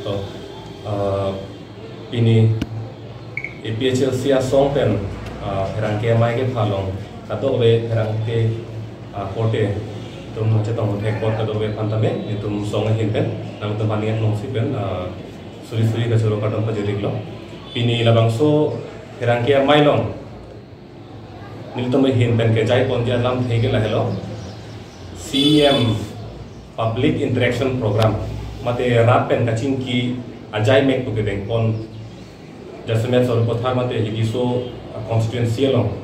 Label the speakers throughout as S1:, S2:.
S1: So ini APHLC song pen herangke mai ke phalong kato be herangke korte tum chetong thek kot kato be pantame nitum song hin pen nam tum panian long si pen suri ka choro kadam pa jeriglo ini labangso herangke mai long niltum hin pen ke jai pon dia lam thege la hello CM Public Interaction Program mate rapen kaching ki ajai mek tu gedeng pon jasmet sor pothar mate higiso constituency long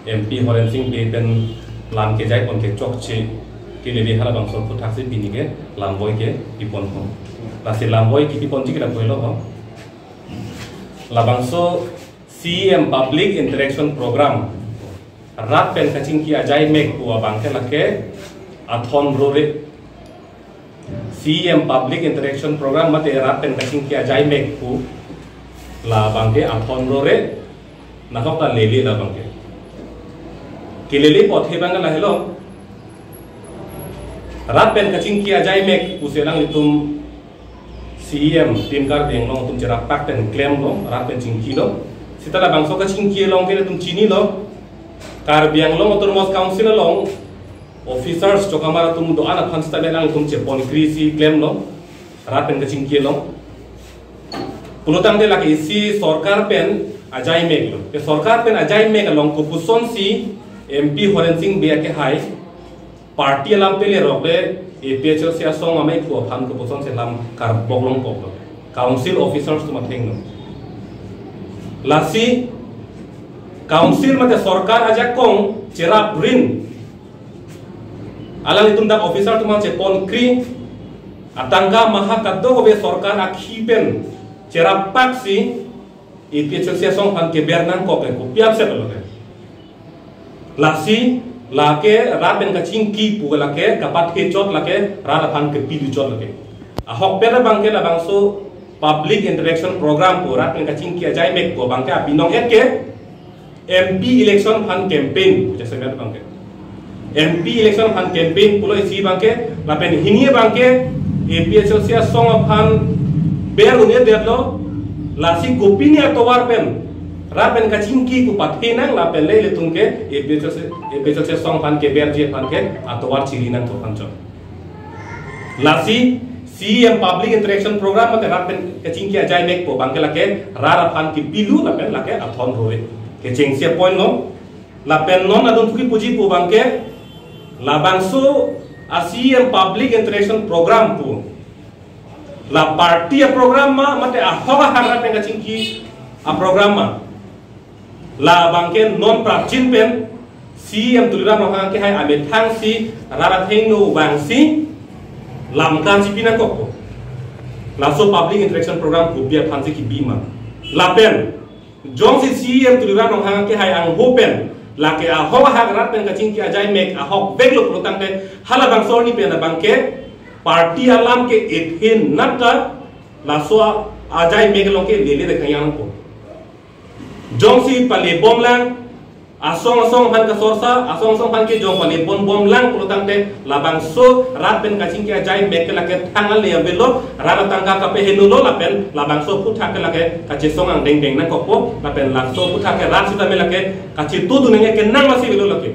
S1: MP Horen Singh pe pen lam ke jai pon ke chok che ke le hala bang sor pothak se bini ke lam boy ke ipon ko la se lam boy ki ipon ji ke la boilo ho la bangso CM Public Interaction Program rat pen kaching ki ajai mek ku abang ke lake athon rore CM Public Interaction Program mate rat pen kaching ki ajai mek ku la bangke athon rore na hok ta lele la bangke ki lele pothe bang la hello rat pen kaching ki ajai mek ku selang itum CM tim kar deng long tum jerak pak pen claim lo rat pen chingki lo sitala bangso kaching ki long ke tum chini lo kar biang long otor mos council long officers chokamara tum do ana khansta belang tum che pon krisi claim lo rat pen kaching ki long pulotang de laki si sarkar pen ajai meg lo ke sarkar pen ajai meg long ko puson si MP Horen Singh be ke hai party lam pele robe APHL sia song amai ko phan ko puson se lam kar boglong ko council officers tum theng no lasi council mate sarkar aja kong cerap rin alang itum dak officer tuma che pon kri atangga maha kaddo hobe sarkar akhipen cerap paksi APHL sia song pan ke bernan ko pe ko piap se lo lasi lake raben kaching ki pu lake kapat ke chot lake ra pan ke pidu chot lake a hok pe bang ke la bangso public interaction program pu raben kaching ki ajai mek ko bang ke binong et ke MP election fund campaign jese met bangke MP election fund campaign pulo isi bangke lapen hinie bangke APHL sia song fund ber unie derlo lasi kopini atowar pen rapen kachingki ku pathenang lapen le tungke APHL sia song fund ke ber je fund ke atowar chirinan to pancho lasi CM Public Interaction Program mate rapen kachingki ajai mek po bangke lake rara fund ki pilu lapen lake athon roe ke cheng sia point no la pen non adun thuki puji pu bangke la bangso ASEAN Public Interaction Program pu la party program ma mate a hoga harra pen kachingki a program ma la bangke non prachin pen CM tulira no ha ke hai ame thang si rara theng no bangsi lam kan si pina ko la so Public Interaction Program pu bia phansi ki bima la pen jong si CM tulira nong hang ke hai ang hopen la ke a ho ha rat pen kaching ki ajai mek a hok veglo protang de hala bang sorni pen bang ke party alam ke ethin nata la so ajai mek lo ke lele de khayang ko jong si pale bom lang asong han ka sorsa asong han ke jong pale bom lang protang de la bang so rat pen kaching ki ajai mek la ke thangal le velo rala tangga ka pe henulo la pen la bang so putha ke la ke kache song ang deng na ko po la pen la so putha ke rat sita me la ke kache tu du nge ke nang masi velo la ke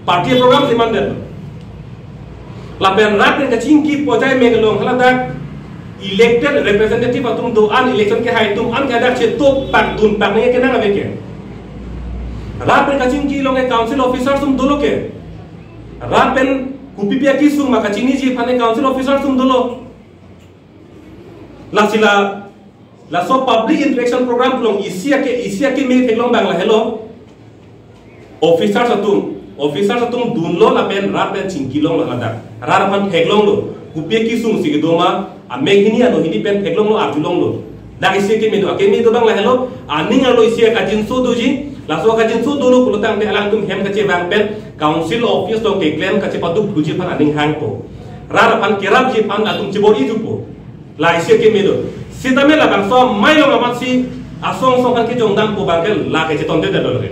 S1: party program si mandel la pen rat pen kaching ki pojai mek lo hala dak elected representative atum do an election ke hai tum an ka dak che to pak dun pak nge ke nang ave ke rat pen kaching ki lo nge council officer sum do lo ke rat pen kupipia ki sum ma kachini ji phane council officer sum do lo la sila la so public interaction program long isia ke me theglong bang la hello officer satum dunlo la pen rat pen chingkilong la da rar pan theglong lo kupia ki sum sig doma a meghini ano hini pen theglong lo arjulong lo da isia ke me do bang la hello aning alo isia ka jinso do ji la so ka jinso do lo kulotang de alang tum hem ka che bang pen council office to ke claim ka che padu buji pan aning hang ko rar pan kerap ji pan atum chibori ju po la isia ke me do sita me la bang so mai lo ma si asong kan ke jong dam po bang ke la ke che ton de do re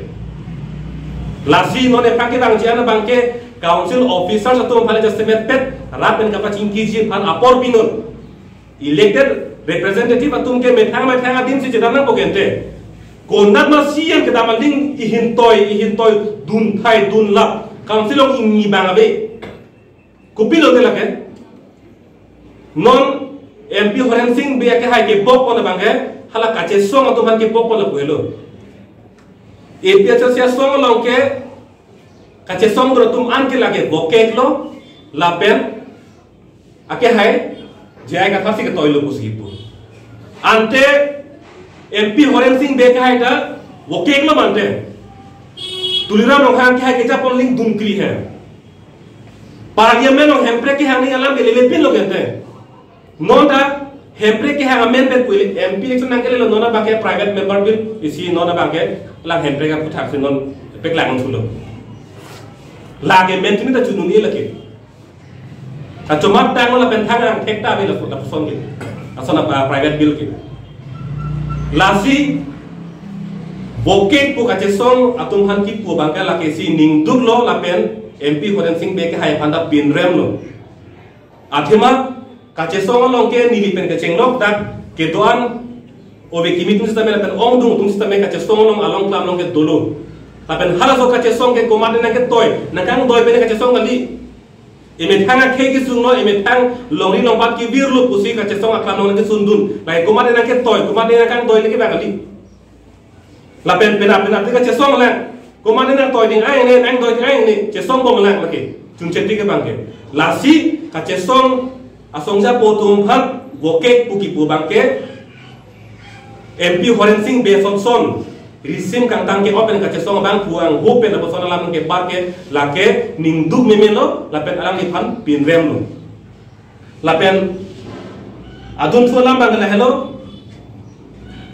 S1: la si no ne pa ke bang ji ana bang ke council officer to phale just met pet rat pen ka pa chingki ji pan apor pinon elected representative atum ke methang adin si jedana pokente konat ma sian ke damaling ihintoi dun thai dun lap councilong ingi bangabe kupilo de lake non MP Horen Singh be ke hai ke bok pon bange hala kache song atum han ke bok pon puelo APHL sia song long ke kache song ro tum an ke lage bokek lo lapen ake hai jai ka thasi ke toilo pusipu ante MP Horen Singh be ke hai ta bokek lo mante tulira long han ke hai ke japon ling dumkri hai parliament long hempre ke hang ni alam ke lelepin lo kente nonda hempre ke hang amen bet puile MP election nang ke lo nona ba ke private member bill isi nona ba ke la hempre ka puthak se non pek lang thulo lage mentini ta chununi lake Acumat tang la pentang ang tekta be la son ke asana private bill ke lasi bokek pu kache song atum han ki pu bangka la ke si ning duk lo la pen MP Horen Singh be ke hai phanda pin rem lo athema kache song long ke nili pen ke chenglok tak ke doan obe kimi tum sistem la pen ong dung tum sistem kache song long along klam long ke dolo la pen hala so kache song ke komande na ke toy nakang doi be kache song ali ime thanga kheki sungno ime thang longri lompat ki birlu pusi ka chesong aklam nong ke sundun lai kumade na ke toy kumade na kang toy leki bagali la pen ka chesong la kumade na toy ding ai ne ang toy ai ne chesong bom la laki chun cheti ke bangke lasi ka chesong asong ja potum phat bokek puki pu bangke MP Horen Singh be son risim kang tang ke open ka chesong bang puang hopen na posona lam ke barke lake ning duk memelo lapen alang ni phan pin rem lo lapen adun thua lam bang la hello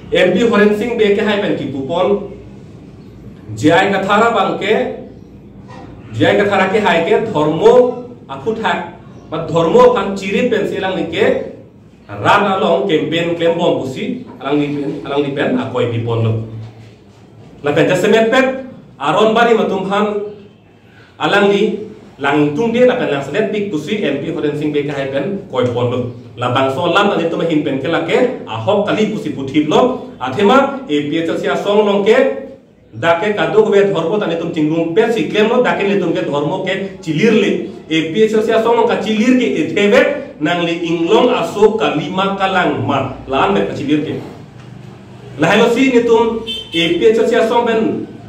S1: MP Horen Singh be ke hai pen ki pupon jai ka thara bang ke jai ka thara ke hai ke dharmo aputhak ma dharmo phan chiri pen selang ni ke ran along campaign claim bom pusi alang ni pen akoi pipon lo la penta semet pet aron bari matum han alang ni lang tung dia la pen lang selet pik pusi MP Horen Singh be ka hai pen koi pon lo la bang so lam ani to hin pen ke la ke ahok kali pusi puthip lo athema APHL sia song long ke dake kadu be dhormo tane tum tingrum pe si claim lo dake le tum ke dhormo ke chilir le APHL sia song long ka chilir ke ethebe nang li inglong asok ka lima kalang ma lan me ka chilir ke la hello si ni tum APHL sia song ben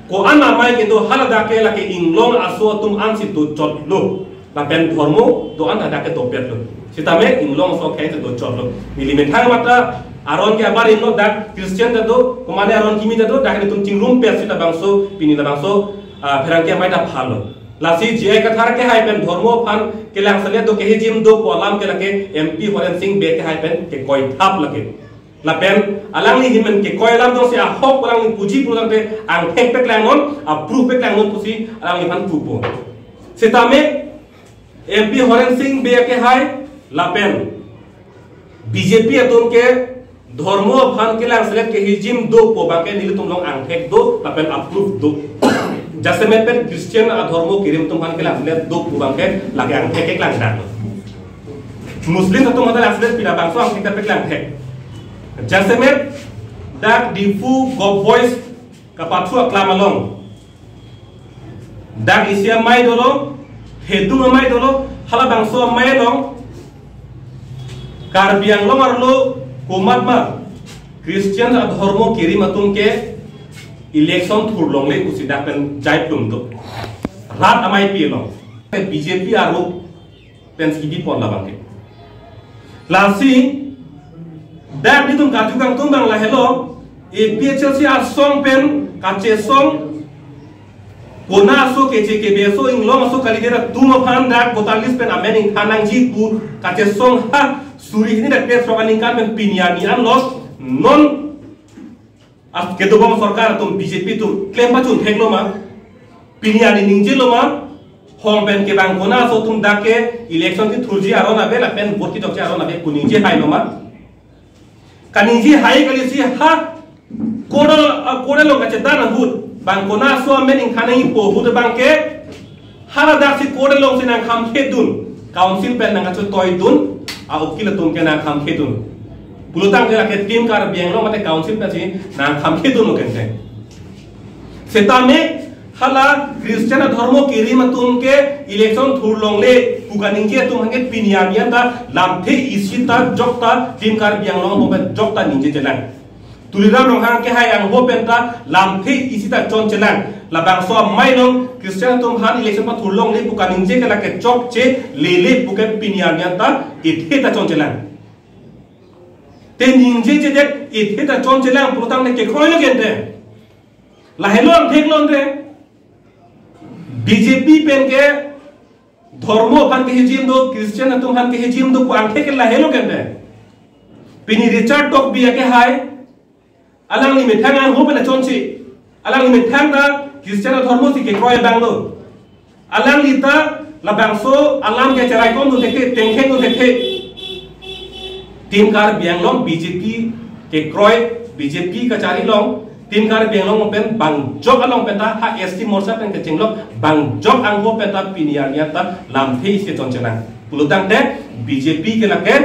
S1: ko ana mai ke do hala dake la ke inglong aso tum an si to chot lo la pen dhormo do an dake to pet lo sitame inglong so ke to chot lo milimen thang mata aron ke abar inlo dak Christian da do komane aron kimi da do dake tum tingrum pe sita bangso pini da bangso pherang ke mai da phalo lasi jai ka thar ke hai pen dhormo phan ke lang sale do ke hijim do kolam ke lake MP Horen Singh be ke hai pen ke koi thap lake la pen alang ni himen ke koi lam do se a hok alang ni puji pulang te ang thek pek lang non approve pek lang non pusi alang ni phan pupo sitame MP Horen Singh be ke hai la pen BJP aton ke dhormo phan ke lang sale ke hijim do po ba ke nil tum long ang thek do la pen approve do jase men pen Christian adhormo kirim tum han ke lang sale do po ba ke lage ang thek ke lang da Muslim aton mata lang sale pira bang so ang thek pek lang thek Jasemet dak difu go voice kapatsu aklamalong dak isia mai dolo hedung mai dolo hala bangso mai long karbiang long arlo komat ma Christian adhormo kiri matum ke election thurlong le kusidak pen jai plum to rat amai pi long BJP aro pen skidi pon la bangke lasi dak ditum kaju kang tumbang la hello APHL si asong pen kache song kona so keche ke beso inglong so kalidera tuma phan dak botalis pen amening hanang ji pu kache song ha suri ini dak pes rokaning kan pen piniani an los non as ke do bom sarkar tum BJP tum claim pa chun theklo ma piniani ningje lo ma hong pen ke bang kona so tum dak ke election ki thurji arona be la pen boti tok ja arona be kuningje hai lo ma kaniji hai kali si ha kodal lo kache dana hut bang kona so mening khanai po hut bang ke hala dak si kodal lo sinang kham he dun council pen nang chu toy dun a ukil tum ke na kham khedun pulutang ke ke tim kar biang lo mate council ka chi na kham khedun ken te setame hala Christian dharmo kiri matum ke election thurlong le pukaning ke tum hange piniamian ta lamthe isita jokta tim kar biang lo mo jokta ninje jelan tuliram rong hang ke hai ang ho penta lamthe isita chon jelan labang so mainong Christian tum han election pa thurlong le pukaning je ke la ke chok che lele puke piniamian ta ithe ta chon jelan te ninje je det ithe ta chon jelan pulutang ne ke khoi lo gente la helon theklon re BJP पेन के धर्मो फान के हिजिम दो क्रिश्चियन तुम फान के हिजिम दो क्वांटे के ला हेलो केंदे पिनी रिचर्ड टॉक भी के हाय अलग नि मिथांग आन हो बने चोनसी अलग नि मिथांग ना क्रिश्चियन धर्मो सी के क्रोय बांगलो अलग लिता ला बांगसो अलग के चराई कोन दो देखे तेंखे को देखे टीम कार बियांगलों बीजेपी के क्रोय बीजेपी का चारी लोग tim kar biang pen bang jok along penta ha ST morsa pen ke chinglok bang jok angho penta piniania ta lam thei se chonchena pulutang te BJP ke la ke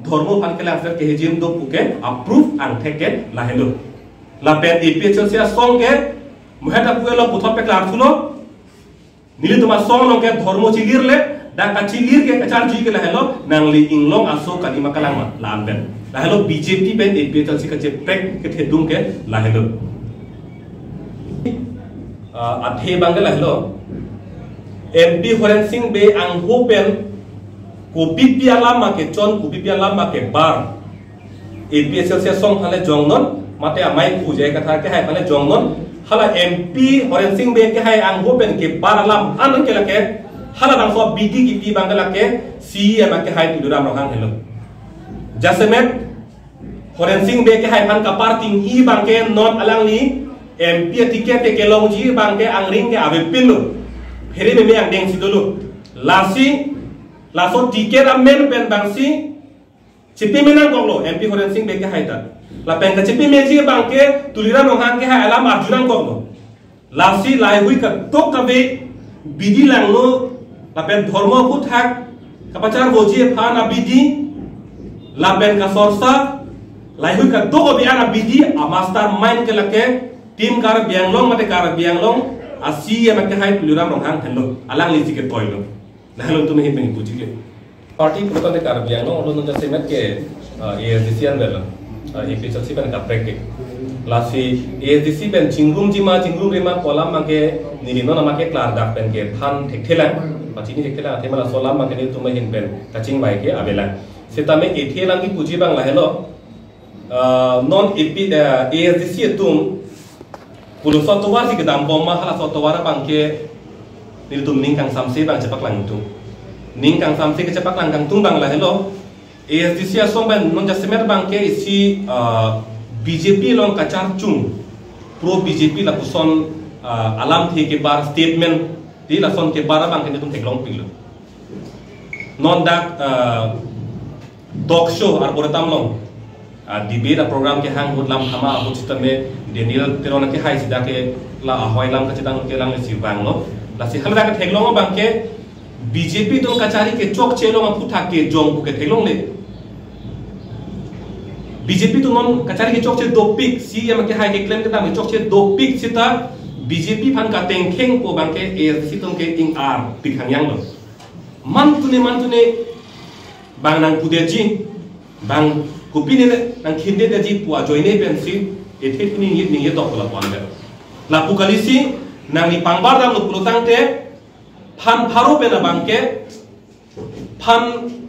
S1: dharmo phan ke la ke hejim do puke approve ang theke la helo la pen APHL sia song ke muhata puelo puthop pe klar thulo nili tuma song long ke dharmo chilir le da ka chilir ke kachar ji ke la helo nang li inglong aso kalima kalang la amben la helo BJP pen APHL si ka che prek ke thedung ke la helo athe bangala hello MP Horen Singh be ang hopen ko bipia lama ke chon ko bipia lama ke bar APHL se song hale jongnon mate amai puje katha ke hai hale jongnon hala MP Horen Singh be ke hai ang hopen ke bar alam anan ke lake hala bang so BD ki pi bangala ke CM ke hai tuduram rohang hello jasemet Horen Singh be ke hai pan ka parting i bangke non alang ni MP tiket ke long ji bang ke angring ke ave pinu pheri me ang deng sidulu lasi laso tiket amen pen bang si chipi menang konglo MP Horen Singh be ke haita la pen ka chipi meji bang ke tulira nohang ke ha alam arjunan konglo lasi lai hui ka tok ka be bidi langlo la pen dharma ku thak kapachar boji phan abidi la pen ka sorsa lai hui ka tok be ana bidi a master mind ke lake tim kar bianglong mate kar bianglong asi ya mate hai pluram rong hang thenlo alang li ke toilo la halo tu mehi pengi puji ke party proton de kar bianglong lo nja semet ke ASDC an bela APHC ben ka prek la si ASDC ben chingrum rima kolam ma ke nilino na ma ke klar dak pen ke phan thekthela pachini thekthela themala solam ma ke ni tu mehi pen kaching bai ke abela setame ethelang ki puji bang la helo non ASDC tum puluh satu wasi ke dalam bom mahala satu wara bangke niltum ningkang samse bang cepak langtung ningkang samse ke cepak langkang tung bang lah hello ASDC asong ben non jasemer bangke isi BJP long kachar chung pro BJP la kuson alam the ke bar statement di la son ke bara bangke nitum teklong pilo non dak talk show arboretam long debate program ke hang hudlam hama hujita me denil terona ke hai sida ke la ahoy lam ka chidang ke lang si bang lo la si hamra ke theglong bang ke BJP don kachari ke chok chelong putha ke jong bu ke theglong le BJP to non kachari ke chok che do pik CM ke hai ke claim ke tam chok che do pik sita BJP phan ka tengkheng ko bang ke ASDC tom ke ing ar pik hang yang lo mantune bang nang pudeji bang kupini nang khinde de ji puwa joine pensi ethet ni ye dok la pon be la pukalisi nang ni pangbar dam lu pulutang te phan pharo pe na bangke phan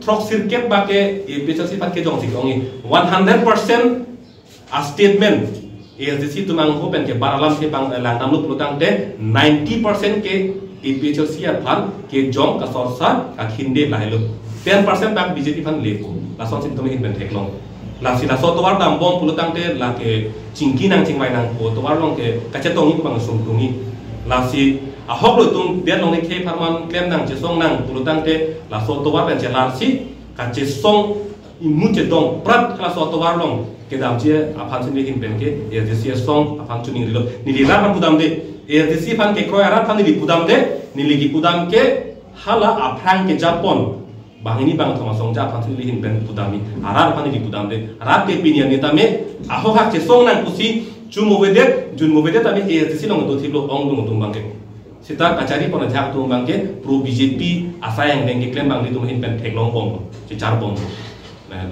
S1: throk sirket ba ke APHC phan ke jong sik ongi 100% a statement ASDC tumang ho pen ke baralam ke pang lang nam lu pulutang te 90% ke APHC a phan ke jong ka sorsa ka khinde la helu 10% bang BJP phan lepo la son sin tum hin pen theklong la si la so to war dam bom pulutang te la ke chingki nang chingwai nang ko to war long ke kachetong ni bang sum tungi la si a hok lo tung den long ni ke pharman klem nang che song nang pulutang te la so to war pen che la si ka che song imu che dong prat la so to war long ke dam che a phan sin ni hin pen ke ASDC song a phan chuning rilo ni li la phan budam de ASDC phan ke kroy ara phan ni budam de ni li ki budam ke hala a phan ke japon bang ini bang thoma song ja phan li hin pen pudami arar phan di pudam de rat ke pinian ni tame aho hak che song nan kusi chu movedet jun movedet tame e silong do thilo ong do tum bang ke sita kachari pona jak tum bang ke pro BJP asayang deng ke klem bang ni tum hin pen theklong bom che char bom na